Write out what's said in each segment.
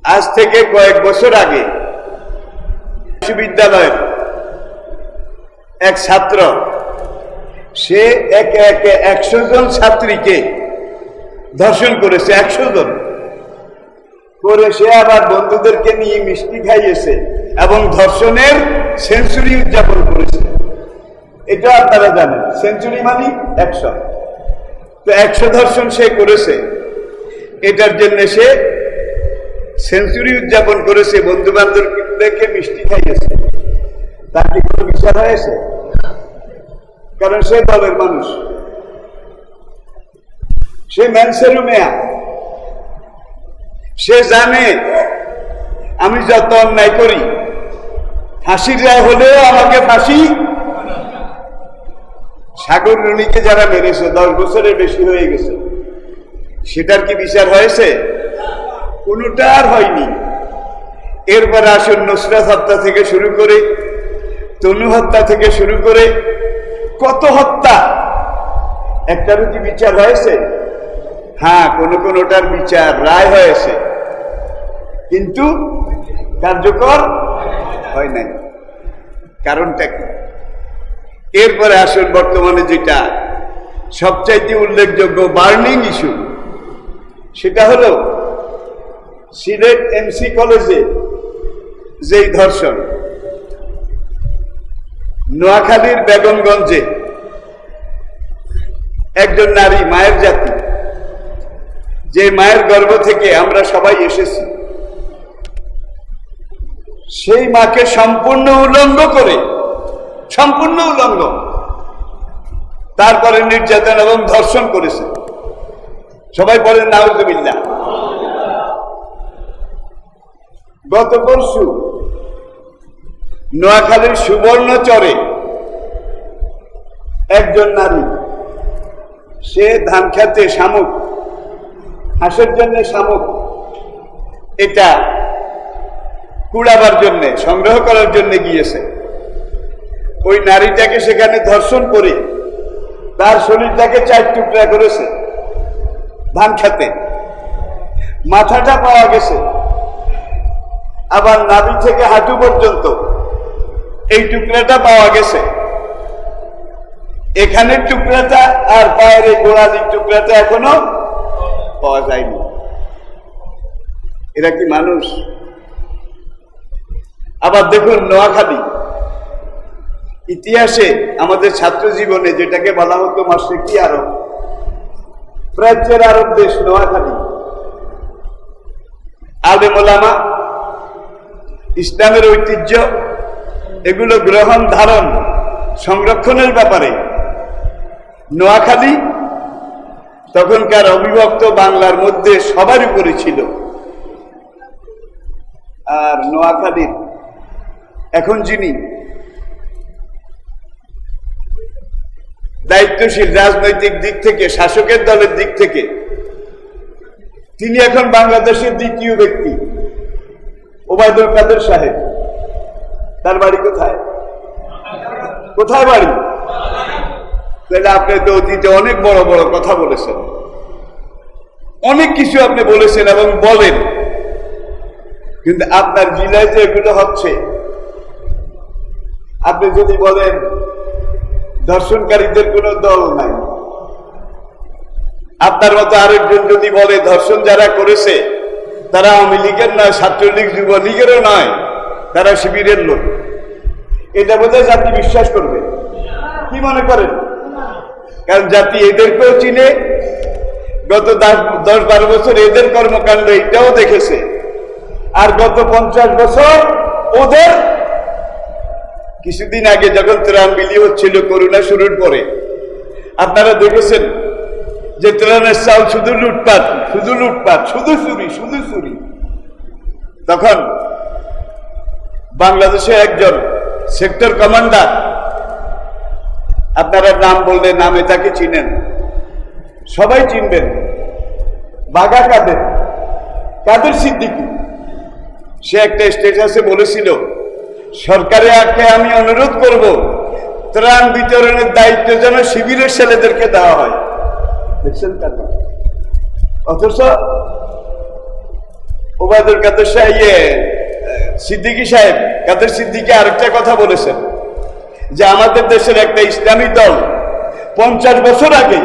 আজ থেকে কয়েক বছর আগে বিশ্ববিদ্যালয়ের এক ছাত্র সে একে একে 100 জন ছাত্রীকে ধর্ষণ করেছে। 100 জন করে সে আবার বন্ধুদেরকে নিয়ে মিষ্টি খাইয়েছে এবং ধর্ষণের সেঞ্চুরি উদযাপন করেছে। এটা আপনারা জানেন, সেঞ্চুরি মানে 100। তো 100 ধর্ষণ সে করেছে, এটার জন্য সে সেঞ্চুরি উদযাপন করেছে, বন্ধু বান্ধবদেরকে মিষ্টি খাইয়েছে। তার কি কোনো বিচার হয়েছে? কারণ সে দলের মানুষ, সে ম্যানসেরু মেয়া, সে জানে আমি যত অন্যায় করি ফাঁসির রায় হলেও আমাকে ফাঁসি। সাগর রুনিকে যারা মেরেছে 10 বছরের বেশি হয়ে গেছে, সেটার কি বিচার হয়েছে? কোনোটা আর হয়নি। এরপরে আসুন নুসরাত হত্যা থেকে শুরু করে, তনু হত্যা থেকে শুরু করে কত হত্যা, একটারও কি বিচার হয়েছে? হ্যাঁ, কোনোটার বিচার রায় হয়েছে, কিন্তু কার্যকর হয় নাই। কারণটা কি? এরপরে আসুন বর্তমানে যেটা সবচাইতে উল্লেখযোগ্য বার্নিং ইস্যু, সেটা হলো সিলেট এমসি কলেজে যেই ধর্ষণ, নোয়াখালীর বেগমগঞ্জে একজন নারী, মায়ের জাতি, যে মায়ের গর্ভ থেকে আমরা সবাই এসেছি, সেই মাকে সম্পূর্ণ উলঙ্গ করে, সম্পূর্ণ উলঙ্গ, তারপরে নির্যাতন এবং ধর্ষণ করেছে। সবাই বলেন নাউজুবিল্লাহ। গত পরশু নোয়াখালীর সুবর্ণচরে একজন নারী, সে ধান খেতে শামুক, হাঁসের জন্য শামুক, এটা কুড়াবার জন্য, সংগ্রহ করার জন্য গিয়েছে। ওই নারীটাকে সেখানে ধর্ষণ করে তার শরীরটাকে 4 টুকরা করেছে। ধান খেতে মাথাটা পাওয়া গেছে, আবার নাভি থেকে হাঁটু পর্যন্ত এই টুকরাটা পাওয়া গেছে। এখানের টুকরাটা আর পায়ের এই গোড়ালির টুকরাটা এখনো পাওয়া যায়নি। এরা কি মানুষ? আবার দেখুন, নোয়াখালী ইতিহাসে আমাদের ছাত্র জীবনে যেটাকে বলা হতো মাশরিকি আরব, প্রাচ্যের আরব দেশ নোয়াখালী, আলেম ওলামা, ইসলামের ঐতিহ্য, এগুলো গ্রহণ, ধারণ, সংরক্ষণের ব্যাপারে নোয়াখালী তখনকার অবিভক্ত বাংলার মধ্যে সবার উপরে ছিল। আর নোয়াখালীর এখন যিনি দায়িত্বশীল রাজনৈতিক দিক থেকে, শাসকের দলের দিক থেকে, তিনি এখন বাংলাদেশের দ্বিতীয় ব্যক্তি, ওবায়দুল কাদের সাহেব। তার বাড়ি কোথায়? কোথায় বাড়ি? তাহলে আপনি তো অতীতে অনেক বড় বড় কথা বলেছেন, অনেক কিছু আপনি বলেছেন এবং বলেন, কিন্তু আপনার জেলায় যে এগুলো হচ্ছে, আপনি যদি বলেন ধর্ষণকারীদের কোনো দল নাই, আপনার মতো আরেকজন যদি বলে ধর্ষণ যারা করেছে তারা আওয়ামী লীগের নয়, ছাত্রলীগ, যুবলীগেরও নয়, তারা শিবিরের লোক, এটা বোধহয় জাতি বিশ্বাস করবে? কি মনে করেন? কারণ জাতি এদেরকেও চিনে, গত 10-12 বছর এদের কর্মকাণ্ড এটাও দেখেছে, আর গত 50 বছর ওদের। কিছুদিন আগে যখন ত্রাণ বিলি হচ্ছিল করোনা শুরুর পরে, আপনারা দেখেছেন যে ত্রাণের চাল শুধু লুটপাট, শুধু লুটপাট, শুধু চুরি, শুধু চুরি। তখন বাংলাদেশে একজন সেক্টর কমান্ডার, আপনারা নাম বললে নামে তাকে চিনেন, সবাই চিনবেন, বাঘা কাদের, কাদের সিদ্দিকী, সে একটা স্টেটাসে বলেছিল, সরকারে আগে আমি অনুরোধ করব ত্রাণ বিতরণের দায়িত্ব যেন শিবিরের ছেলেদেরকে দেওয়া হয়। দেখছেন? অথচ ওবায়দুল কাদের সাহেব সিদ্দিকী সাহেব কাদের সিদ্দিকী আরেকটা কথা বলেছেন যে আমাদের দেশের একটা ইসলামী দল 50 বছর আগে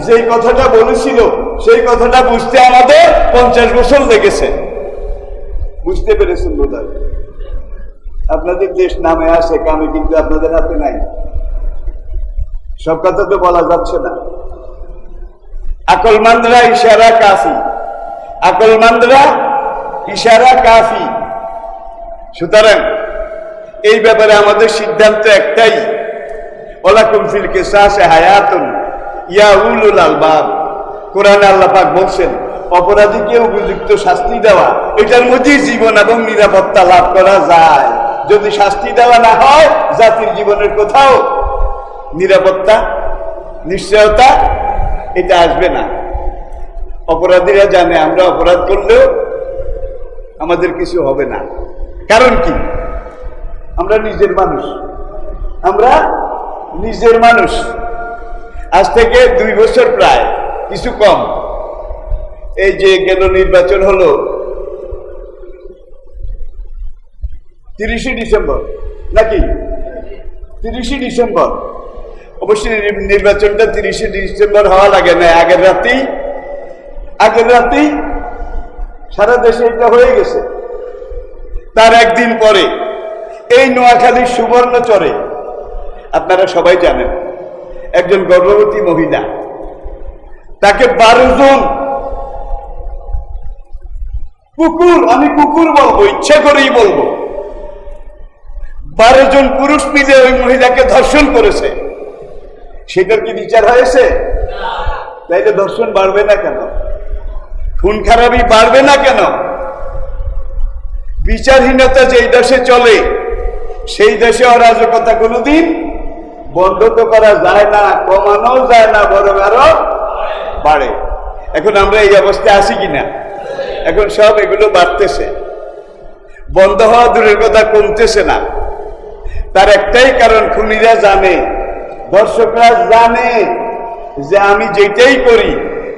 যেই কথাটা বলেছিল সেই কথাটা বুঝতে আমাদের 50 বছর লেগেছে। বুঝতে পেরেছেন বোধহয়? আপনাদের দেশ নামে আসে, কামে কিন্তু আপনাদের হাতে নাই। সব কথা তো বলা যাচ্ছে না। আকলমানরা ইশারা কাফি, আকলমানরা ইশারা কাফি। সুতরাং এই ব্যাপারে আমাদের সিদ্ধান্ত একটাই, ওয়ালাকুম ফিল কিসাসি হায়াতুন ইয়া উলুল আলবাব। কোরআনে আল্লাহ পাক বলছেন অপরাধীকে উপযুক্ত শাস্তি দেওয়া, এটার মধ্যেই জীবন এবং নিরাপত্তা লাভ করা যায়। যদি শাস্তি দেওয়া না হয় জাতির জীবনের কোথাও নিরাপত্তা নিশ্চয়তা এটা আসবে না। অপরাধীরা জানে আমরা অপরাধ করলেও আমাদের কিছু হবে না। কারণ কি? আমরা নিজের মানুষ, আমরা নিজের মানুষ। আজ থেকে 2 বছর প্রায় কিছু কম, এই যে গেল নির্বাচন হলো 30শে ডিসেম্বর নাকি 30শে ডিসেম্বর। অবশ্যই নির্বাচনটা 30শে ডিসেম্বর হওয়া লাগে না, আগের রাতেই সারা দেশে এটা হয়ে গেছে। তার একদিন পরে এই নোয়াখালীর সুবর্ণচরে আপনারা সবাই জানেন একজন গর্ভবতী মহিলা, তাকে 12 জন কুকুর, আমি কুকুর বলবো, ইচ্ছা করেই বলবো, 12 জন পুরুষ মিলে ওই মহিলাকে ধর্ষণ করেছে। সেটার কি বিচার হয়েছে? তাইলে ধর্ষণ বাড়বে না কেন? খুন খারাপি বাড়বে না কেন? বিচারহীনতা যেই দেশে চলে সেই দেশে অরাজকতা কোনোদিন বন্ধ তো করা যায় না, কমানো যায় না, বরং আরো বাড়ে। এখন আমরা এই অবস্থায় আছি কিনা? এখন সব এগুলো বাড়তেছে, বন্ধ হওয়া দূরের কথা, কমতেছে না। তার একটাই কারণ, খুনিরা জানে, দর্শকরা জানে যে আমি যেটাই করি,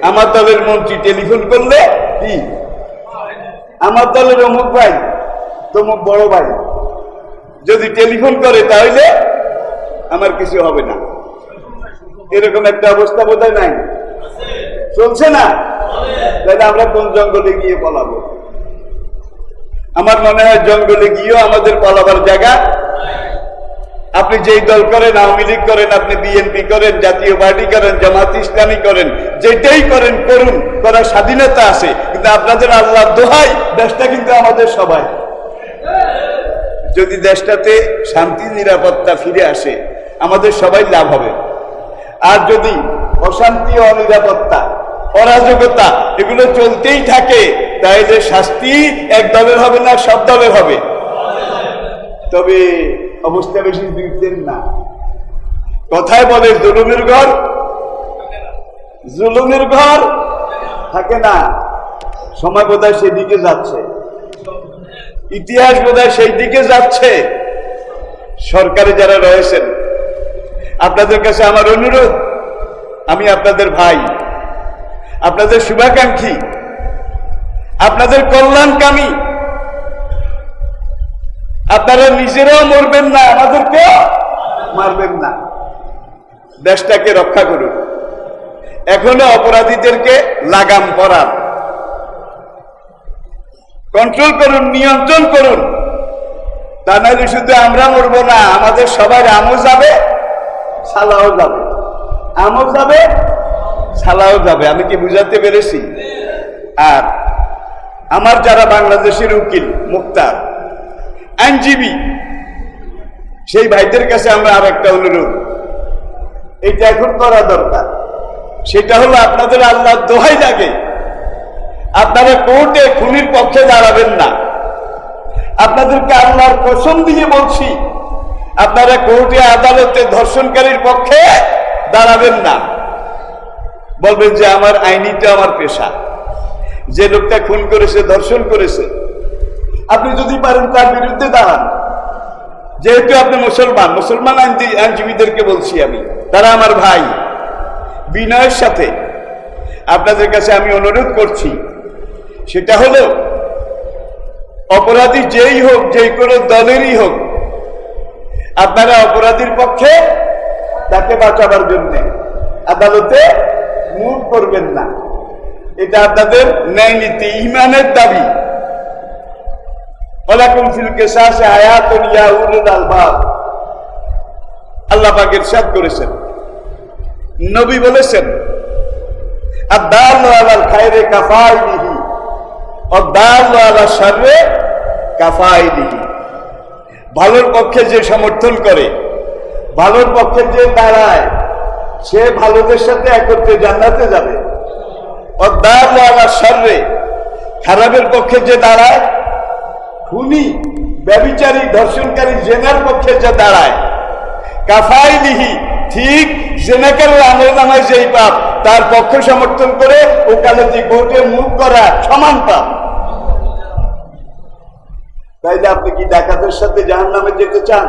আমার দলের মন্ত্রী টেলিফোন করলে কি আমার দলের অমুক ভাই তমুক বড় ভাই যদি টেলিফোন করে তাহলে আমার কিছু হবে না। এরকম একটা অবস্থা বোধহয় নাই, চলছে না? তাহলে আমরা কোন জঙ্গলে গিয়ে পালাবো? আমার মনে হয় জঙ্গলে গিয়েও আমাদের পালাবার জায়গা। আপনি যেই দল করেন, আওয়ামী লীগ করেন, আপনি বিএনপি করেন, জাতীয় পার্টি করেন, জামাত ইসলামী করেন, যেটাই করেন করুন, করার স্বাধীনতা আছে। কিন্তু আপনাদের আল্লাহ দোহাই, দেশটা কিন্তু আমাদের সবাই। যদি দেশটাতে শান্তি নিরাপত্তা ফিরে আসে আমাদের সবাই লাভ হবে। আর যদি অশান্তি, অনিরাপত্তা, অরাজকতা এগুলো চলতেই থাকে তাহলে শাস্তি এক দলের হবে না, সব দলের হবে। তবে অবস্থা বেশি দিতেন না। কথায় বলে জুলুমের ঘর থাকে না। সময় বোধহয় সেদিকে যাচ্ছে, ইতিহাস বোধহয় সেই দিকে যাচ্ছে। সরকারে যারা রয়েছেন, আপনাদের কাছে আমার অনুরোধ, আমি আপনাদের ভাই, আপনাদের শুভাকাঙ্ক্ষী, আপনাদের কল্যাণকামী। আপনারা নিজেরাও মরবেন না, আমাদেরকে মারবেন না। দেশটাকে রক্ষা করুন। এখনো অপরাধীদেরকে লাগাম পরান, কন্ট্রোল করুন, নিয়ন্ত্রণ করুন। তা নাহলে শুধু আমরা মরবো না, আমাদের সবার আমও যাবে, সালাও যাবে, আমও যাবে, সালাও যাবে। আমি কি বুঝাতে পেরেছি? আর আমার যারা বাংলাদেশের উকিল, মুক্তার, আইনজীবী, সেই ভাইদের কাছে আমরা আর একটা অনুরোধ, এটা এখন করা দরকার। সেটা হলো আপনাদের আল্লাহর দোহাই লাগে, আপনারা কোর্টে খুনির পক্ষে দাঁড়াবেন না। আপনাদেরকে আল্লাহর কসম দিয়ে বলছি, আপনারা কোর্টে আদালতে ধর্ষণকারীর পক্ষে দাঁড়াবেন না। বলবেন যে আমার আইনিটা আমার পেশা, যে লোকটা খুন করেছে, ধর্ষণ করেছে, আপনি যদি পারেন তার বিরুদ্ধে দাঁড়ান। যেহেতু আপনি মুসলমান আইনজীবীদেরকে বলছি আমি, তারা আমার ভাই, বিনয়ের সাথে আপনাদের কাছে আমি অনুরোধ করছি, সেটা হলো অপরাধী যেই হোক, যে কোনো দলেরই হোক, আপনারা অপরাধীর পক্ষে তাকে বাঁচাবার জন্য আদালতে মুভ করবেন না। এটা আপনাদের ন্যায় নীতি, ইমানের দাবি। ওয়ালাকুম ফিল কিসাসি হায়াতুন ইয়া উলুল আলবাব, আল্লাহ পাক ইরশাদ করেছেন, নবী বলেছেন, আদ-দাল্লু আলাল খায়রি কাফাইলিহি ওয়াদ-দাল্লু আলা শাররি কাফাইলিহি। ভালোর পক্ষে যে সমর্থন করে, ভালোর পক্ষে যে দাঁড়ায়, সে ভালোদের সাথে একত্রে জান্নাতে যাবে। ওয়াদ-দাল্লু আলা শাররি, খারাপের পক্ষে যে দাঁড়ায়, খুনি, ব্যভিচারী, ধর্ষণকারী, জেনার পক্ষে যে দাঁড়ায়, কাফাইলিহি, ঠিক জেনাকারের আমলনামায় যেই পাপ, তার পক্ষ সমর্থন করে ওকালতি কোর্টে মুভ করা সমান পাপ। তাইলে আপনি কি ডাকাতের সাথে জাহান্নামে যেতে চান?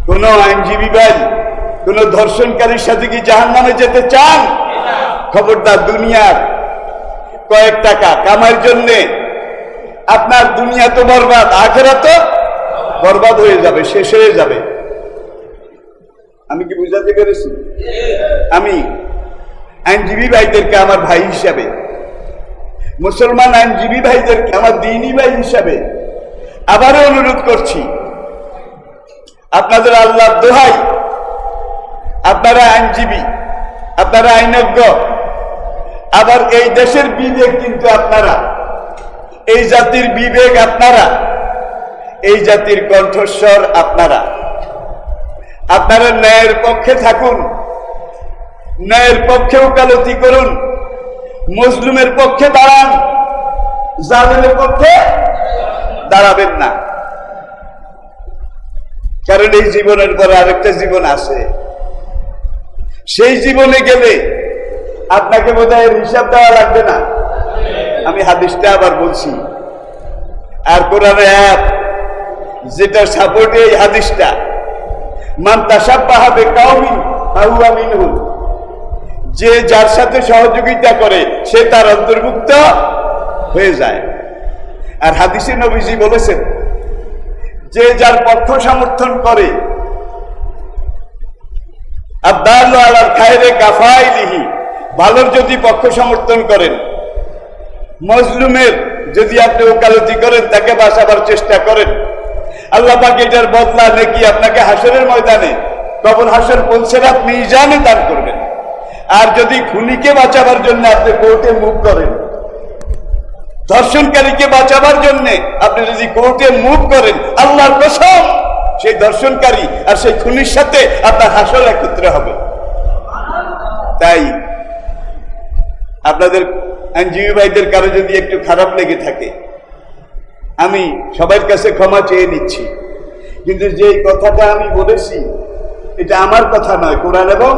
কোন আইনজীবী ভাই কোন ধর্ষণকারীর সাথে কি জাহান্নামে যেতে চান? খবরদার। দুনিয়ার কয়েক টাকা কামাইয়ের জন্য আপনার দুনিয়া তো বরবাদ, আখেরাত তো বরবাদ হয়ে যাবে, শেষ হয়ে যাবে। আমি কি বুঝাতে পেরেছি? আমি আইনজীবী ভাইদেরকে আমার ভাই হিসাবে, মুসলমান আইনজীবী ভাইদেরকে আমার দ্বীনী ভাই হিসাবে আবারও অনুরোধ করছি, আপনাদের আল্লাহর দোহাই, আপনারা আইনজীবী, আপনারা আইনজ্ঞ, আবার এই দেশের বিবেক কিন্তু আপনারা, এই জাতির বিবেক আপনারা, এই জাতির কণ্ঠস্বর আপনারা। আপনারা ন্যায়ের পক্ষে থাকুন, ন্যায়ের পক্ষে ওকালতি করুন, মজলুমের পক্ষে দাঁড়ান, জালেমের পক্ষে দাঁড়াবেন না। কারণ এই জীবনের পরে আরেকটা জীবন আছে, সেই জীবনে গেলে আপনাকে বোধহয় হিসাব দেওয়া লাগবে না। আমি হাদিসটা আবার বলছি, আর কোরআনে এক যেটা সাপোর্টে এই হাদিসটা, মান তাশাব্বাহা বিকাওমিন ফাহুয়া মিনহুম, যে যার সাথে সহযোগিতা করে সে তার অন্তর্ভুক্ত হয়ে যায়। আর হাদিসে নবীজি বলেছেন, যে যার পক্ষ সমর্থন করে, আদ-দাল্লু আলাল খায়রি কাফাইলিহি, ভালোর যদি পক্ষ সমর্থন করেন, মজলুমের যদি আপনি ওকালতি করেন, তাকে বাঁচাবার চেষ্টা করেন, আল্লাহ পাক এটার বদলা নাকি আপনাকে হাসরের ময়দানে, কবর হাসর পুলসিরাত মিজানে দান করবেন। আর যদি খুনিকে বাঁচাবার জন্য আপনি কোর্টে মুভ করেন, ধর্ষণকারীকে বাঁচাবার জন্য আপনি যদি কোর্টে মুভ করেন, আল্লাহর কসম সেই ধর্ষণকারী আর সেই খুনির সাথে আপনার হাসর একত্রে হবে। তাই আপনাদের আইনজীবী ভাইদের কারো যদি একটু খারাপ লেগে থাকে, আমি সবার কাছে ক্ষমা চেয়ে নিচ্ছি। কিন্তু যে কথাটা আমি বলেছি, এটা আমার কথা নয়, কোরআন এবং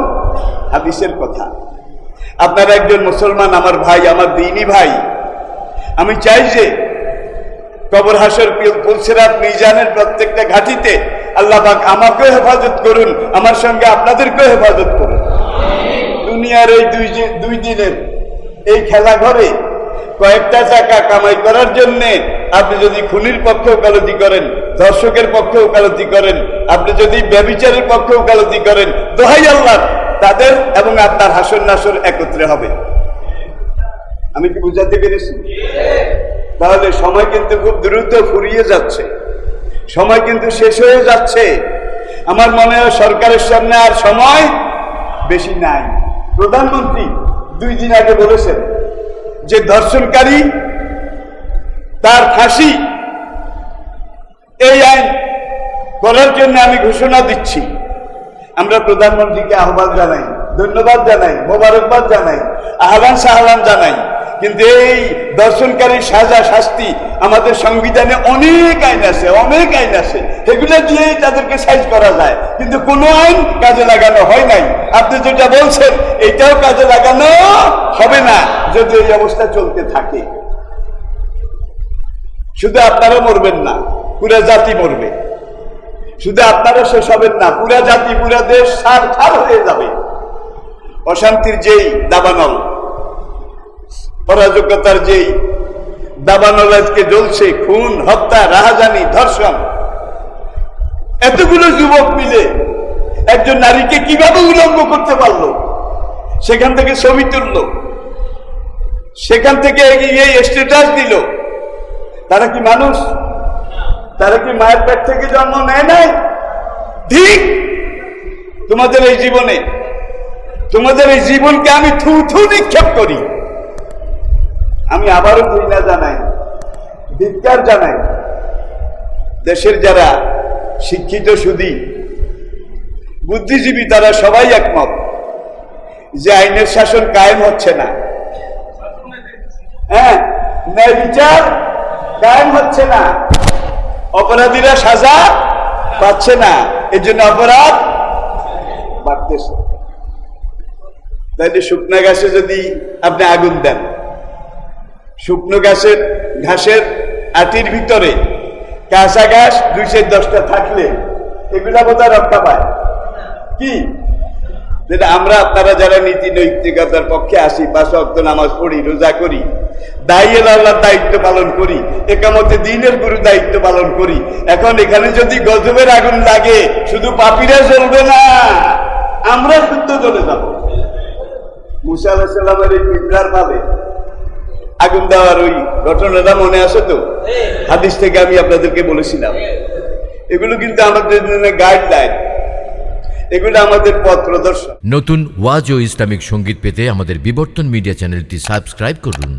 হাদিসের কথা। আপনারা একজন মুসলমান, আমার ভাই, আমার দ্বীনী ভাই। আমি চাই যে কবর হাসর পুলসিরাত মিজানের প্রত্যেকটা ঘাটিতে আল্লাহ পাক আমাকেও হেফাজত করুন, আমার সঙ্গে আপনাদেরকেও হেফাজত করুন। দুনিয়ার এই দুই দিনের এই খেলা ঘরে কয়েকটা টাকা কামাই করার জন্য আপনি যদি খুনির পক্ষে ওকালতি করেন, ধর্ষকের পক্ষে ওকালতি করেন, আপনি যদি ব্যভিচারের পক্ষে ওকালতি করেন, দোহাই আল্লাহ, তাদের এবং আপনার হাসর নাসর একত্রে হবে। আমি কি বুঝাতে পেরেছি? তাহলে সময় কিন্তু খুব দ্রুত ফুরিয়ে যাচ্ছে, সময় কিন্তু শেষ হয়ে যাচ্ছে। আমার মনে হয় সরকারের সামনে আর সময় বেশি নাই। প্রধানমন্ত্রী 2 দিন আগে বলেছেন যে ধর্ষণকারী তার ফাঁসি, এই আইন করার জন্য আমি ঘোষণা দিচ্ছি। আমরা প্রধানমন্ত্রীকে আহ্বান জানাই, ধন্যবাদ জানাই, মোবারকবাদ জানাই, আহ্বান সাহলান জানাই। কিন্তু এই দর্শনকারী সাজা শাস্তি আমাদের সংবিধানে অনেক আইন আছে, অনেক আইন আছে, এগুলো দিয়েই তাদেরকে সাইজ করা যায়, কিন্তু কোনো আইন কাজে লাগানো হয় নাই। আপনি যেটা বলছেন এটাও কাজে লাগানো হবে না যদি এই অবস্থা চলতে থাকে। শুধু আপনারা মরবেন না, পুরা জাতি মরবে। শুধু আপনারা শেষ হবেন না, পুরা জাতি, পুরা দেশ সার সার হয়ে যাবে। অশান্তির যেই দাবানল, অরাজকতার যেই দাবানলকে জ্বলছে, খুন, হত্যা, রাহাজানি, ধর্ষণ। এতগুলো যুবক মিলে একজন নারীকে কিভাবে উলঙ্গ করতে পারলো? সেখান থেকে ছবি তুললো, সেখান থেকে এগিয়ে স্ট্যাটাস দিল। তারা কি মানুষ? তারা কি মায়ের পেট থেকে জন্ম নেয় নাই? ঠিক তোমাদের এই জীবনে, তোমাদের এই জীবনকে আমি থু থু নিক্ষেপ করি। আমি আবারও ঘৃণা জানাই, ধিক্কার জানাই। দেশের যারা শিক্ষিত সুধী বুদ্ধিজীবী তারা সবাই একমত যে আইনের শাসন কায়েম হচ্ছে না। হ্যাঁ, ন্যায় বিচার কায়েম হচ্ছে না, অপরাধীরা সাজা পাচ্ছে না, এর জন্য অপরাধ বাড়তেছে। তাইলে শুকনো গাছে যদি আপনি আগুন দেন, শুকনো ঘাসের আটির ভিতরে কাঁচা ঘাস 210টা থাকলে এগুলা বোধহয় রক্ষা পায় কি? যেটা আমরা আপনারা যারা নীতি নৈতিকতার পক্ষে আসি, 5 ওয়াক্ত নামাজ পড়ি, রোজা করি, দাইয়ের আল্লাহর দায়িত্ব পালন করি, একামতে দ্বীনের গুরু দায়িত্ব পালন করি, এখন এখানে যদি গজবের আগুন লাগে শুধু পাপীরা জ্বলবে না, আমরা শুদ্ধ জ্বলে যাব। মুসা আলাইহিস সালামের এই পিঁপড়ার ভাবে আগুন দেওয়ার ওই ঘটনাটা মনে আছে তো? হাদিস থেকে আমি আপনাদেরকে বলেছিলাম। এগুলো কিন্তু আমাদের জন্য গাইডলাইন, এগুলো আমাদের পথ প্রদর্শন। নতুন ওয়াজ ও ইসলামিক সঙ্গীত পেতে আমাদের বিবর্তন মিডিয়া চ্যানেলটি সাবস্ক্রাইব করুন।